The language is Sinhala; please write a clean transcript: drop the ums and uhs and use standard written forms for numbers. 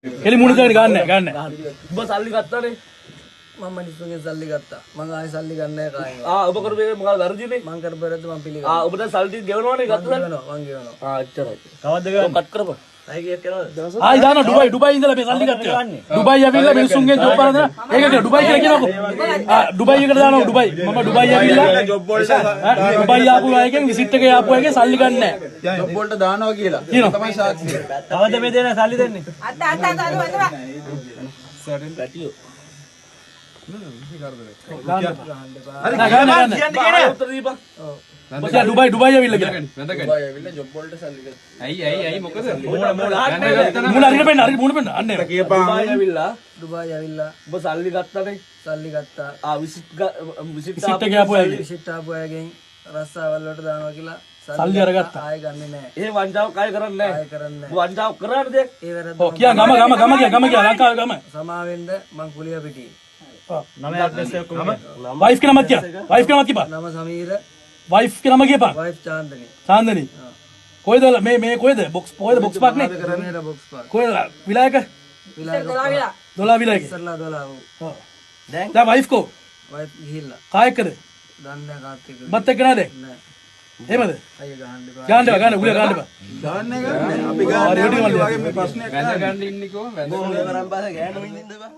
එලි මුණ දාගෙන ගන්න. ඔබ සල්ලි ගත්තානේ. මම මිනිස්සුන්ගෙන් සල්ලි ගත්තා. මම ආයෙ සල්ලි ගන්න නැහැ කායෙන්. ඔබ කරපේ මොකක්ද වැරදිනේ? මං කරපරද්ද මම පිළිගන්නවා. ඔබ දැන් සල්ලි ගෙවනවනේ ගත්තා. මං ගෙවනවා. එච්චරයි. කවද්ද ගන්න? කට් කරපන්. අය කීයක් යනවද? ආයි දාන ඩුබයි ඉඳලා මේ සල්ලි ගත්තා. ඩුබයි ඇවිල්ලා මිනිස්සුන්ගෙන් ජොබ් කරන ඒක කියලා ඩුබයි කියලා කියනකො. ඩුබයි එකට දානවා ඩුබයි. මම ඩුබයි ඇවිල්ලා ජොබ් වලට ඩුබයි ආපු අයගෙන් විසිට් එකේ ආපු අයගෙන් සල්ලි ගන්න නැහැ. ජොබ් වලට දානවා කියලා. තමයි සාක්ෂිය. කවද්ද මේ දෙන සල්ලි දෙන්නේ? අත පැටියෝ. ගන්න. උත්තර දීපන්. ඩුබයි ඇවිල්ලා කියලා. ඩුබයි ඇවිල්ලා ජොබ් වලට සල්ලි ගත්තා. ඇයි මොකද? මුණ අරින්න පෙන්න මුණ පෙන්න අන්න ඒක. ඩුබයි ඇවිල්ලා ඩුබයි ඇවිල්ලා ඔබ සල්ලි ගත්තානේ. සල්ලි ගත්තා. විසිට් විසිට් එකේ ආපු අයගෙන් විසිට් ආපු අයගෙන් රස්සාවල් වලට දානවා කියලා සල්ලි අරගත්තා. ආයෙ ගන්නෙ නැහැ. ඒ වංචාවක් අය කරන්නේ නැහැ. ආයෙ කරන්නේ නැහැ. වංචාවක් කරාද දෙයක්? ඒ වැරද්ද ඔව් කියා ගම ලංකාවේ ගම. සමාවෙන්න මං කුලිය පිටියේ. නම ඇඩ්‍රස් එක කොහමද? වයිෆ් के नमक क्या? वाइफ के नमक की बात? නම සමීර, वाइफ के नमक के पास? වයිෆ් චාන්දනි. चांदनी. कोई दल मैं कोई दे बॉक्स पार्क नहीं? කරන්නේ බොක්ස් පාක්. कोई विलायक है? විලාස दोला विलायक. ඉස්සරලා 12 हाँ. क्या वाइफ को වයිෆ් ගිහිල්ලා. काय करे? දන්නේ නැහැ කාත් එක්ක. बत्ते कना दे? නෑ. ये मत. අයිය ගහන්න එපා. गांडे उले गांडे बा. දාන්නේ ගන්න. අපි ගන්න වගේ මේ ප්‍රශ්නයක් වැඳ ගන්න ඉන්නකෝ වැඳ බොහොම කරන් පාස ගෑනු මිනින්ද බා.